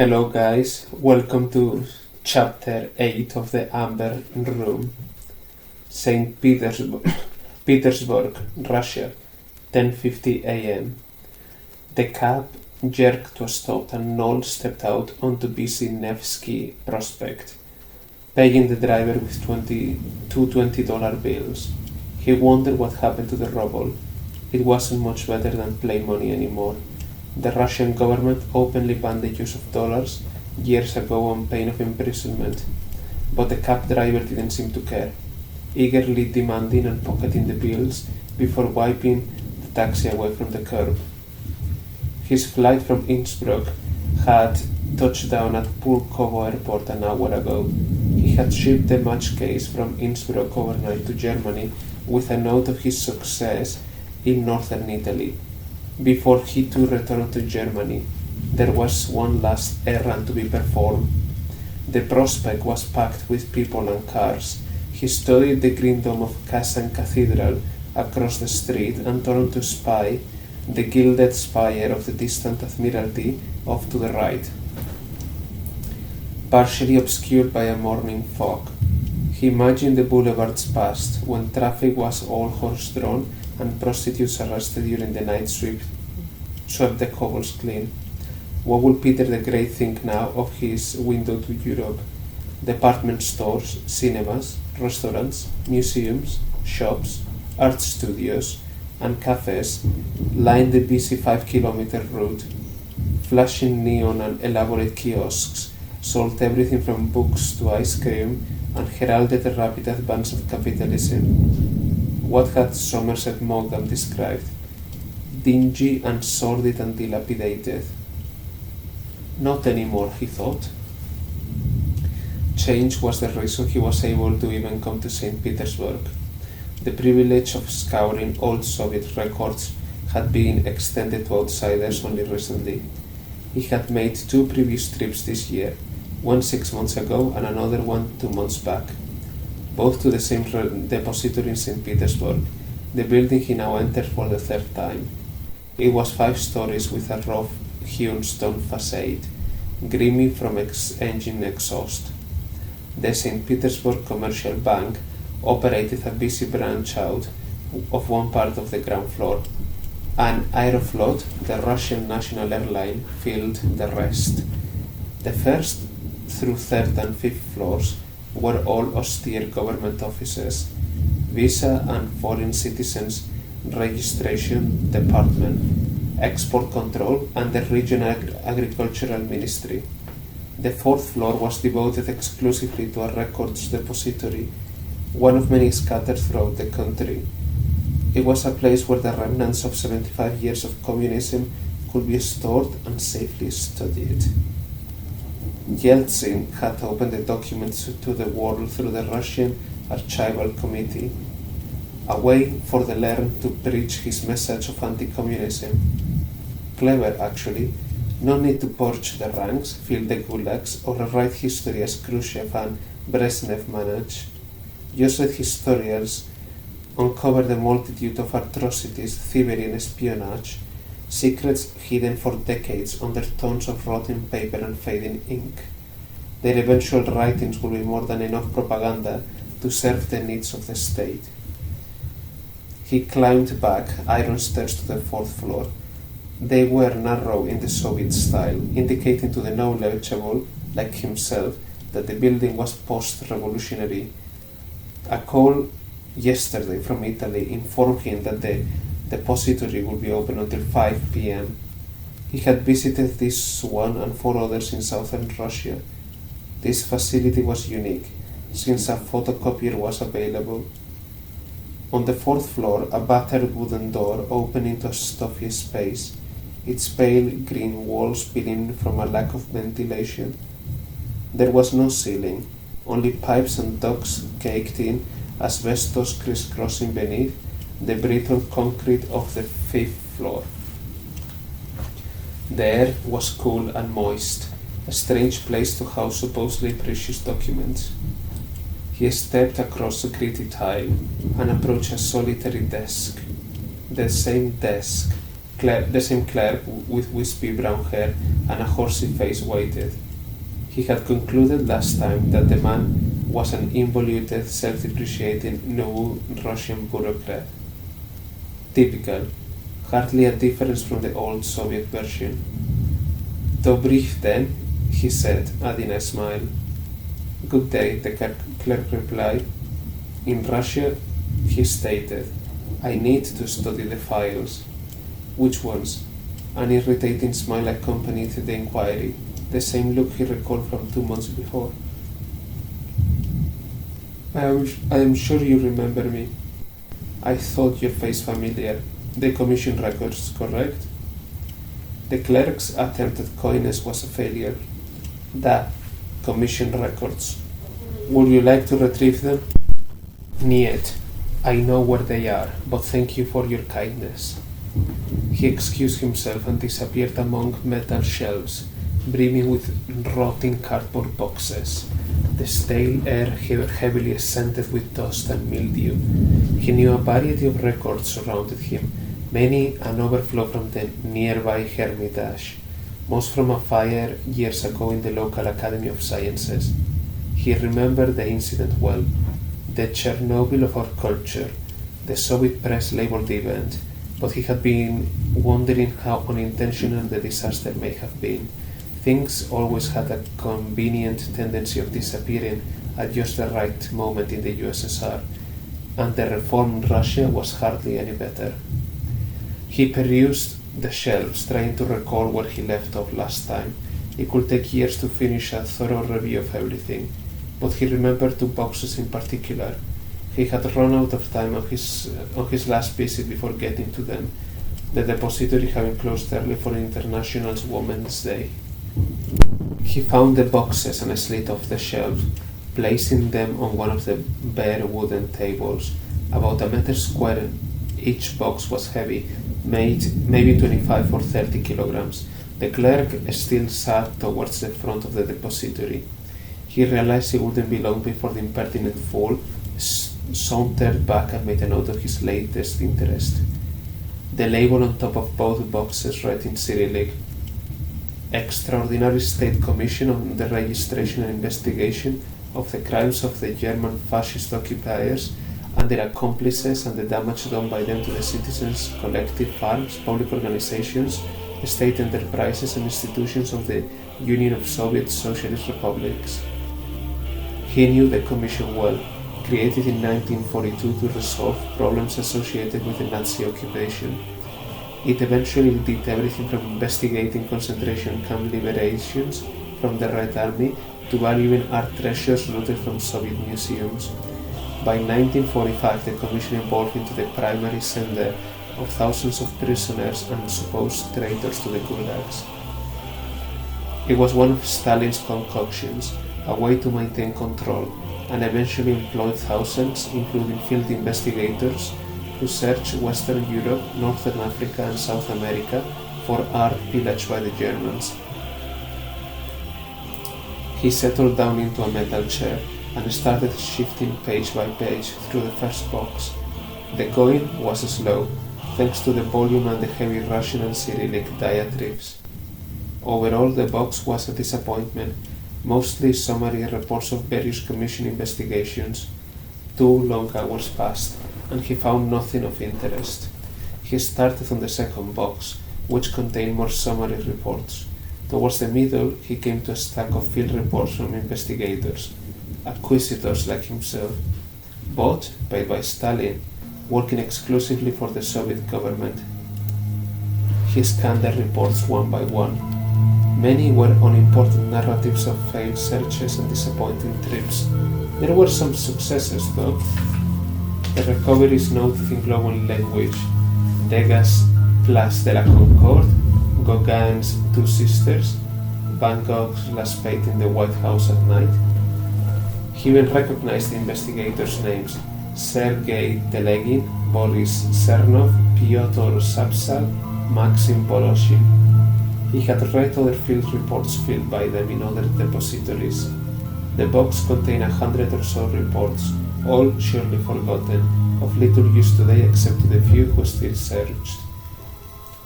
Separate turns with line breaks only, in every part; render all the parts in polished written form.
Hello guys, welcome to chapter 8 of the Amber Room. St. Petersburg, Russia, 10:50 a.m. The cab jerked to a stop and Noel stepped out onto busy Nevsky Prospect, paying the driver with two $20 bills. He wondered what happened to the ruble. It wasn't much better than play money anymore. The Russian government openly banned the use of dollars years ago on pain of imprisonment, but the cab driver didn't seem to care, eagerly demanding and pocketing the bills before wiping the taxi away from the curb. His flight from Innsbruck had touched down at Pulkovo Airport an hour ago. He had shipped the match case from Innsbruck overnight to Germany with a note of his success in northern Italy. Before he too returned to Germany, there was one last errand to be performed. The prospect was packed with people and cars. He studied the green dome of Kazan Cathedral across the street and turned to spy the gilded spire of the distant Admiralty off to the right, partially obscured by a morning fog. He imagined the boulevards past, when traffic was all horse-drawn and prostitutes arrested during the night swept the cobbles clean. What will Peter the Great think now of his window to Europe? Department stores, cinemas, restaurants, museums, shops, art studios, and cafes line the busy 5-kilometer route. Flashing neon and elaborate kiosks sold everything from books to ice cream and heralded the rapid advance of capitalism. What had Somerset Maugham described? Dingy and sordid and dilapidated. Not anymore, he thought. Change was the reason he was able to even come to St. Petersburg. The privilege of scouring old Soviet records had been extended to outsiders only recently. He had made 2 previous trips this year, one 6 months ago and another one 2 months back, both to the same depository in St. Petersburg, the building he now entered for the 3rd time. It was 5 stories with a rough-hewn stone facade, grimy from engine exhaust. The St. Petersburg Commercial Bank operated a busy branch out of one part of the ground floor. An Aeroflot, the Russian national airline, filled the rest. The 1st through 3rd and 5th floors were all austere government offices, Visa and Foreign Citizens Registration Department, Export Control, and the Regional Agricultural Ministry. The 4th floor was devoted exclusively to a records depository, one of many scattered throughout the country. It was a place where the remnants of 75 years of communism could be stored and safely studied. Yeltsin had opened the documents to the world through the Russian Archival Committee, a way for the learned to preach his message of anti-communism. Clever, actually. No need to purge the ranks, fill the gulags, or write history as Khrushchev and Brezhnev managed. Just let historians uncover the multitude of atrocities, thievery and espionage, secrets hidden for decades under tons of rotten paper and fading ink. Their eventual writings will be more than enough propaganda to serve the needs of the state. He climbed back iron stairs to the 4th floor. They were narrow in the Soviet style, indicating to the knowledgeable, like himself, that the building was post-revolutionary. A call yesterday from Italy informed him that the depository would be open until 5 p.m. He had visited this one and 4 others in southern Russia. This facility was unique, since a photocopier was available. On the 4th floor, a battered wooden door opened into a stuffy space, its pale green walls peeling from a lack of ventilation. There was no ceiling, only pipes and ducts caked in, asbestos crisscrossing beneath the brittle concrete of the 5th floor. The air was cool and moist, a strange place to house supposedly precious documents. He stepped across the gritty tile and approached a solitary desk. The same desk, The same clerk with wispy brown hair and a horsey face waited. He had concluded last time that the man was an involuted, self-depreciating new Russian bureaucrat. Typical, hardly a difference from the old Soviet version. Dobrich then, he said, adding a smile. Good day, the clerk replied. In Russia, he stated, I need to study the files. Which ones? An irritating smile accompanied the inquiry, the same look he recalled from 2 months before. I am sure you remember me. I thought your face familiar. The commission records, correct? The clerk's attempt at coyness was a failure. The commission records. Would you like to retrieve them? Niet. I know where they are, but thank you for your kindness. He excused himself and disappeared among metal shelves, brimming with rotting cardboard boxes. The stale air heavily scented with dust and mildew. He knew a variety of records surrounded him, many an overflow from the nearby Hermitage, most from a fire years ago in the local Academy of Sciences. He remembered the incident well, the Chernobyl of our culture, the Soviet press labeled the event, but he had been wondering how unintentional the disaster may have been. Things always had a convenient tendency of disappearing at just the right moment in the USSR, and the reformed Russia was hardly any better. He perused the shelves, trying to recall where he left off last time. It could take years to finish a thorough review of everything, but he remembered 2 boxes in particular. He had run out of time on his last visit before getting to them, the depository having closed early for International Women's Day. He found the boxes and slid off the shelf, placing them on one of the bare wooden tables. About a meter square, each box was heavy, maybe 25 or 30 kilograms. The clerk still sat towards the front of the depository. He realized he wouldn't be long before the impertinent fool sauntered back and made a note of his latest interest. The label on top of both boxes read in Cyrillic, Extraordinary State Commission on the Registration and Investigation of the Crimes of the German Fascist Occupiers and their accomplices and the damage done by them to the citizens, collective farms, public organizations, state enterprises and institutions of the Union of Soviet Socialist Republics. He knew the commission well, created in 1942 to resolve problems associated with the Nazi occupation. It eventually did everything from investigating concentration camp liberations from the Red Army to valuing art treasures looted from Soviet museums. By 1945, the commission evolved into the primary sender of thousands of prisoners and supposed traitors to the gulags. It was one of Stalin's concoctions, a way to maintain control, and eventually employed thousands, including field investigators, who searched Western Europe, Northern Africa and South America for art pillaged by the Germans. He settled down into a metal chair and started shifting page by page through the first box. The going was slow, thanks to the volume and the heavy Russian and Cyrillic diatribes. Overall, the box was a disappointment, mostly summary reports of various commission investigations. 2 long hours passed, and he found nothing of interest. He started on the second box, which contained more summary reports. Towards the middle, he came to a stack of field reports from investigators, acquisitors like himself, both paid by Stalin, working exclusively for the Soviet government. He scanned the reports one by one. Many were unimportant narratives of failed searches and disappointing trips. There were some successes, though. The recoveries noted in global language, Degas' Place de la Concorde, Gauguin's 2 Sisters, Van Gogh's Last Paint in the White House at Night. He even recognized the investigators' names: Sergei Telegin, Boris Cernov, Pyotr Sapsal, Maxim Voloshin. He had read other field reports filled by them in other depositories. The box contained 100 or so reports, all surely forgotten, of little use today except to the few who still searched.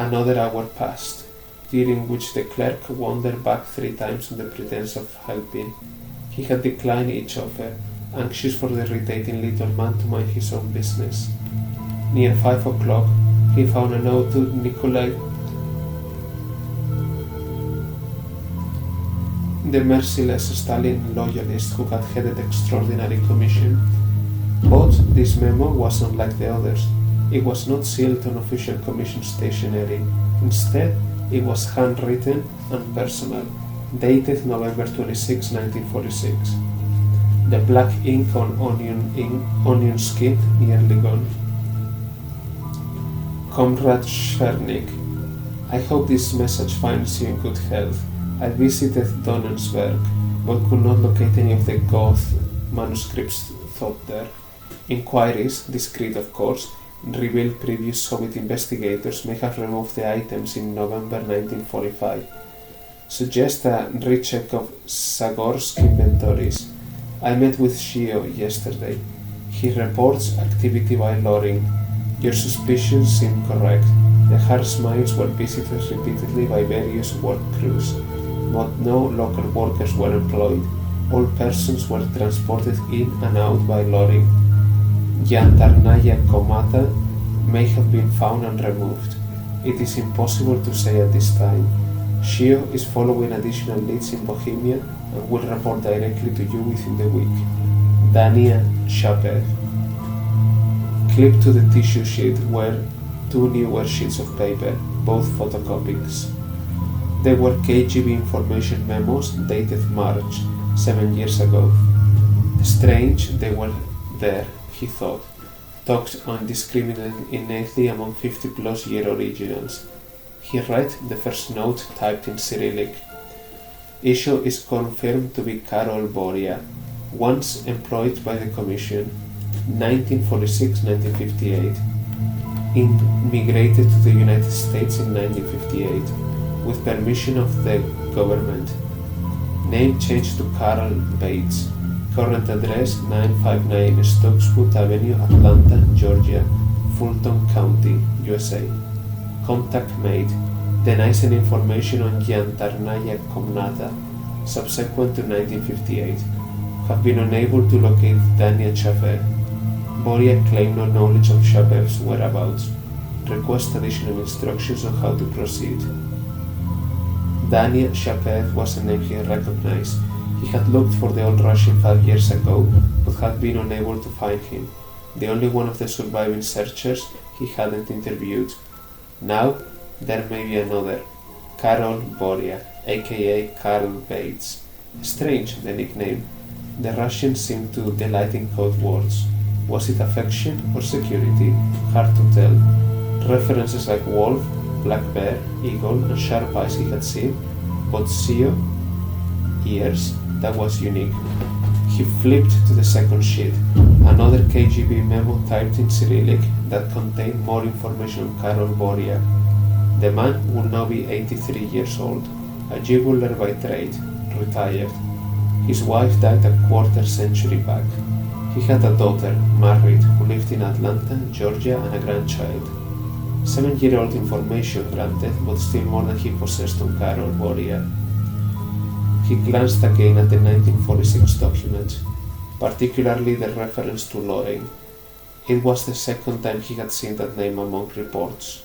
Another hour passed, during which the clerk wandered back 3 times on the pretense of helping. He had declined each offer, anxious for the irritating little man to mind his own business. Near 5 o'clock, he found a note to Nikolai, the merciless Stalin loyalist who had headed the extraordinary commission. But this memo was unlike the others. It was not sealed on official commission stationery. Instead, it was handwritten and personal, dated November 26, 1946. The black ink on onion skin nearly gone. Comrade Schernik, I hope this message finds you in good health. I visited Donensberg, but could not locate any of the Goth manuscripts thought there. Inquiries, discreet of course, revealed previous Soviet investigators may have removed the items in November 1945. Suggest a recheck of Zagorsk inventories. I met with Shio yesterday. He reports activity by Loring. Your suspicions seem correct. The harsh mines were visited repeatedly by various work crews, but no local workers were employed. All persons were transported in and out by Loring. Yantarnaya Komata may have been found and removed. It is impossible to say at this time. Shio is following additional leads in Bohemia and will report directly to you within the week. Dania Shapev. Clipped to the tissue sheet were 2 newer sheets of paper, both photocopies. They were KGB information memos dated March, 7 years ago. Strange they were there, he thought, talked indiscriminately among 50-plus-year originals. He read the first note typed in Cyrillic. Issue is confirmed to be Karol Boria, once employed by the Commission, 1946-1958. Immigrated to the United States in 1958, with permission of the government. Name changed to Carl Bates. Current address 959 Stokeswood Avenue, Atlanta, Georgia, Fulton County, USA. Contact made. Denies any information on Yantarnaya Komnata, subsequent to 1958. Have been unable to locate Dania Chafer. Boria claimed no knowledge of Shapev's whereabouts. Request additional instructions on how to proceed. Dania Shapev was a name he recognized. He had looked for the old Russian 5 years ago, but had been unable to find him. The only one of the surviving searchers he hadn't interviewed. Now, there may be another. Karol Boria, aka Karl Bates. Strange, the nickname. The Russians seemed to delight in code words. Was it affection or security? Hard to tell. References like wolf, black bear, eagle, and sharp eyes he had seen, but Sio, ears, that was unique. He flipped to the second sheet, another KGB memo typed in Cyrillic that contained more information on Karol Boria. The man would now be 83 years old, a jeweler by trade, retired. His wife died a quarter-century back. He had a daughter, married, who lived in Atlanta, Georgia, and a grandchild. 7-year-old information granted, but still more than he possessed on Karol Boria. He glanced again at the 1946 documents, particularly the reference to Loring. It was the second time he had seen that name among reports.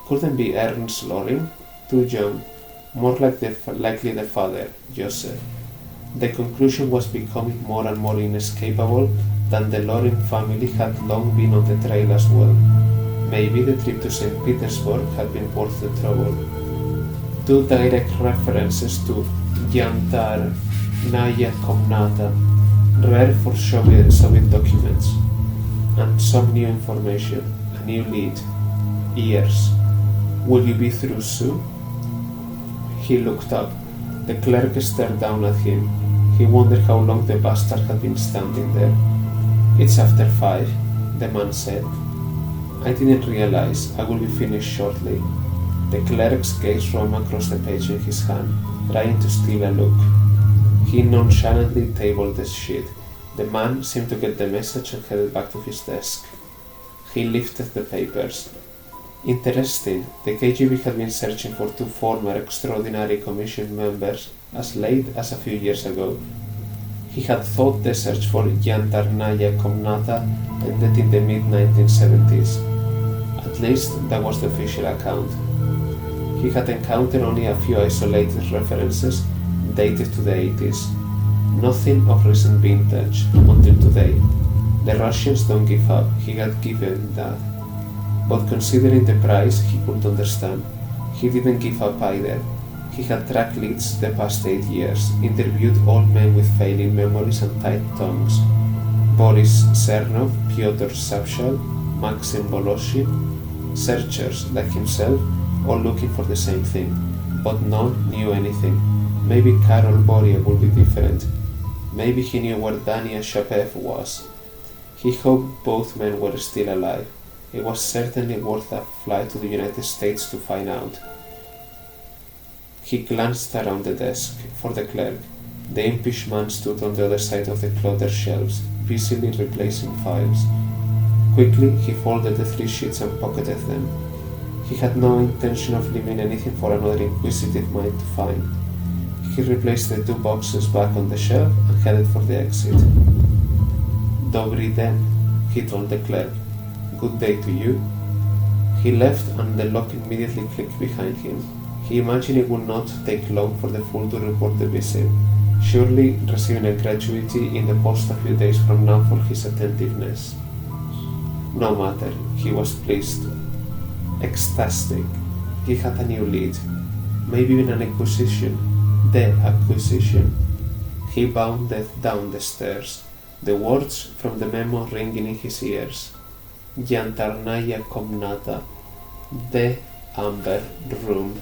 Couldn't be Ernst Loring? Too young. More likely the father, Joseph. The conclusion was becoming more and more inescapable that the Loring family had long been on the trail as well. Maybe the trip to St. Petersburg had been worth the trouble. 2 direct references to Yantarnaya Komnata, rare for Soviet documents, and some new information, a new lead. Ears. Will you be through soon? He looked up. The clerk stared down at him. He wondered how long the bastard had been standing there. It's after 5, the man said. I didn't realize. I will be finished shortly. The clerk's gaze roamed across the page in his hand, trying to steal a look. He nonchalantly tabled the sheet. The man seemed to get the message and headed back to his desk. He lifted the papers. Interesting, the KGB had been searching for two former Extraordinary Commission members as late as a few years ago. He had thought the search for Yantarnaya Komnata ended in the mid-1970s. At least that was the official account. He had encountered only a few isolated references dated to the 80s. Nothing of recent vintage until today. The Russians don't give up, he had given that. But considering the price, he could understand. He didn't give up either. He had tracked leads the past 8 years, interviewed old men with failing memories and tight tongues. Boris Cernov, Pyotr Savshal, Maxim Voloshin, searchers like himself, all looking for the same thing, but none knew anything. Maybe Karol Boria would be different. Maybe he knew where Dania Shapev was. He hoped both men were still alive. It was certainly worth a flight to the United States to find out. He glanced around the desk for the clerk. The impish man stood on the other side of the cluttered shelves, busily replacing files. Quickly, he folded the 3 sheets and pocketed them. He had no intention of leaving anything for another inquisitive mind to find. He replaced the 2 boxes back on the shelf and headed for the exit. Dobry den, he told the clerk. Good day to you. He left and the lock immediately clicked behind him. He imagined it would not take long for the fool to report the visit, surely receiving a gratuity in the post a few days from now for his attentiveness. No matter, he was pleased, ecstatic. He had a new lead, maybe even an acquisition, the acquisition. He bounded down the stairs, the words from the memo ringing in his ears. Yantarnaya Komnata, the Amber Room.